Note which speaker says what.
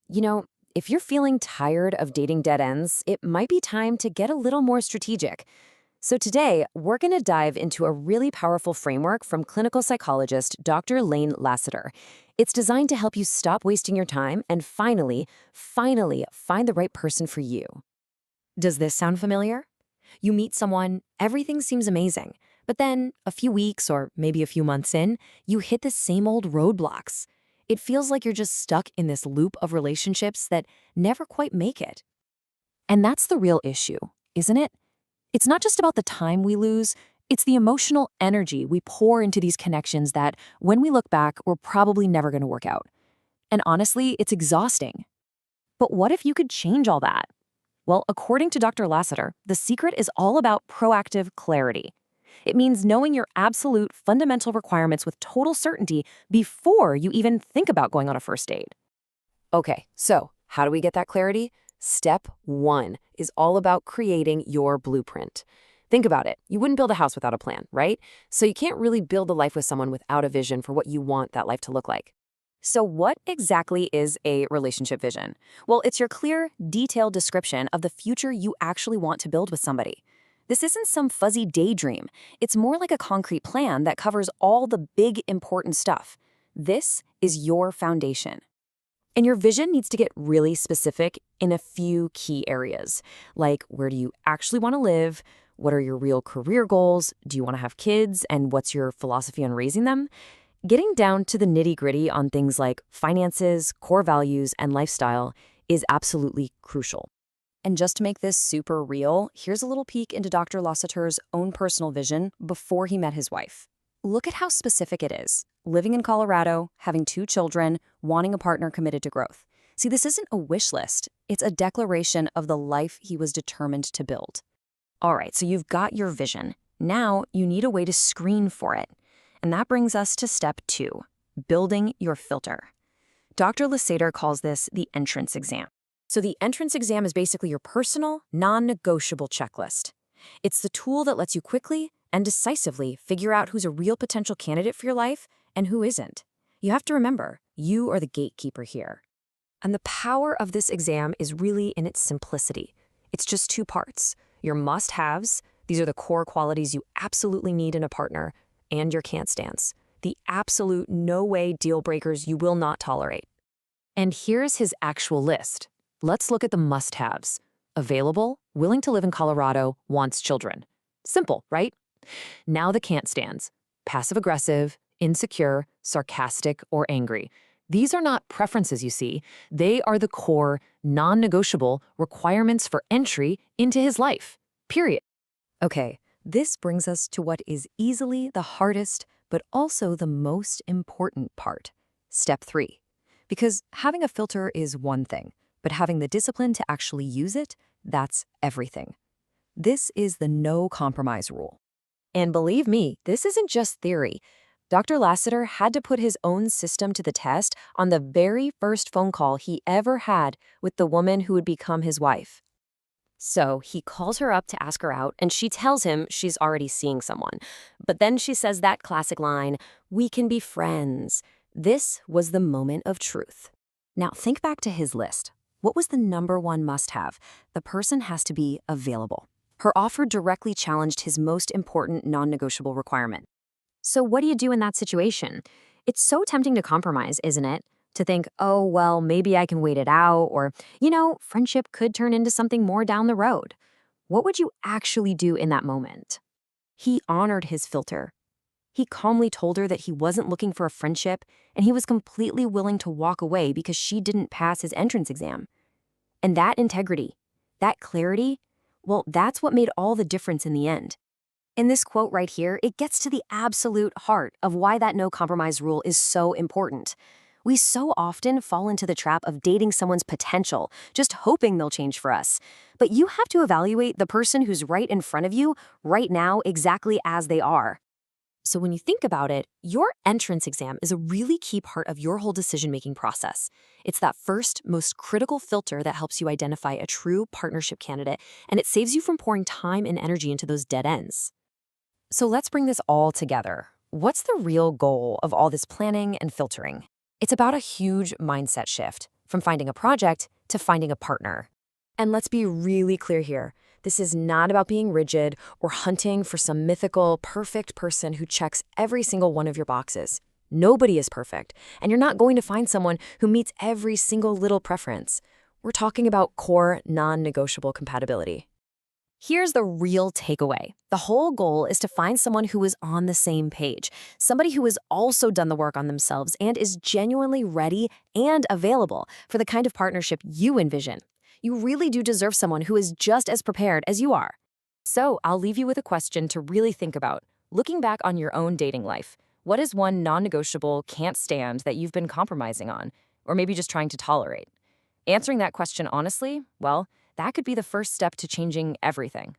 Speaker 1: You know, if you're feeling tired of dating dead ends, it might be time to get a little more strategic. So today, we're going to dive into a really powerful framework from clinical psychologist Dr. Lane Lassiter. It's designed to help you stop wasting your time and finally find the right person for you. Does this sound familiar? You meet someone, everything seems amazing, but then a few weeks or maybe a few months in, you hit the same old roadblocks. It feels like you're just stuck in this loop of relationships that never quite make it. And that's the real issue, isn't it? It's not just about the time we lose, it's the emotional energy we pour into these connections that, when we look back, we're probably never going to work out. And honestly, it's exhausting. But what if you could change all that? Well, according to Dr. Lassiter, the secret is all about proactive clarity. It means knowing your absolute fundamental requirements with total certainty before you even think about going on a first date. Okay, so how do we get that clarity? Step one is all about creating your blueprint. Think about it. You wouldn't build a house without a plan, right? So you can't really build a life with someone without a vision for what you want that life to look like. So what exactly is a relationship vision? Well, it's your clear, detailed description of the future you actually want to build with somebody. This isn't some fuzzy daydream. It's more like a concrete plan that covers all the big, important stuff. This is your foundation. And your vision needs to get really specific in a few key areas, like where do you actually want to live? What are your real career goals? Do you want to have kids? And what's your philosophy on raising them? Getting down to the nitty-gritty on things like finances, core values, and lifestyle is absolutely crucial. And just to make this super real, here's a little peek into Dr. Lassiter's own personal vision before he met his wife. Look at how specific it is. Living in Colorado, having 2 children, wanting a partner committed to growth. See, this isn't a wish list. It's a declaration of the life he was determined to build. All right, so you've got your vision. Now you need a way to screen for it. And that brings us to step 2, building your filter. Dr. Lassiter calls this the entrance exam. So the entrance exam is basically your personal, non-negotiable checklist. It's the tool that lets you quickly and decisively figure out who's a real potential candidate for your life and who isn't. You have to remember, you are the gatekeeper here. And the power of this exam is really in its simplicity. It's just 2 parts. Your must-haves, these are the core qualities you absolutely need in a partner, and your can't-stands, the absolute no-way deal breakers you will not tolerate. And here's his actual list. Let's look at the must-haves. Available, willing to live in Colorado, wants children. Simple, right? Now the can't-stands. Passive-aggressive, insecure, sarcastic, or angry. These are not preferences, you see. They are the core, non-negotiable requirements for entry into his life. Period. Okay, this brings us to what is easily the hardest, but also the most important part. Step 3. Because having a filter is one thing, but having the discipline to actually use it, that's everything. This is the no compromise rule. And believe me, this isn't just theory. Dr. Lassiter had to put his own system to the test on the very first phone call he ever had with the woman who would become his wife. So he calls her up to ask her out, and she tells him she's already seeing someone. But then she says that classic line, "We can be friends." This was the moment of truth. Now think back to his list. What was the #1 must-have? The person has to be available. Her offer directly challenged his most important non-negotiable requirement. So what do you do in that situation? It's so tempting to compromise, isn't it? To think, oh, well, maybe I can wait it out, or, friendship could turn into something more down the road. What would you actually do in that moment? He honored his filter. He calmly told her that he wasn't looking for a friendship, and he was completely willing to walk away because she didn't pass his entrance exam. And that integrity, that clarity, well, that's what made all the difference in the end. In this quote right here, it gets to the absolute heart of why that no compromise rule is so important. We so often fall into the trap of dating someone's potential, just hoping they'll change for us. But you have to evaluate the person who's right in front of you right now exactly as they are. So when you think about it, your entrance exam is a really key part of your whole decision-making process. It's that first, most critical filter that helps you identify a true partnership candidate, and it saves you from pouring time and energy into those dead ends. So let's bring this all together. What's the real goal of all this planning and filtering? It's about a huge mindset shift. from finding a project to finding a partner. And let's be really clear here. This is not about being rigid or hunting for some mythical, perfect person who checks every single one of your boxes. Nobody is perfect, and you're not going to find someone who meets every single little preference. We're talking about core, non-negotiable compatibility. Here's the real takeaway. The whole goal is to find someone who is on the same page, somebody who has also done the work on themselves and is genuinely ready and available for the kind of partnership you envision. You really do deserve someone who is just as prepared as you are. So I'll leave you with a question to really think about. Looking back on your own dating life, what is one non-negotiable can't stand that you've been compromising on, or maybe just trying to tolerate? Answering that question honestly, well, that could be the first step to changing everything.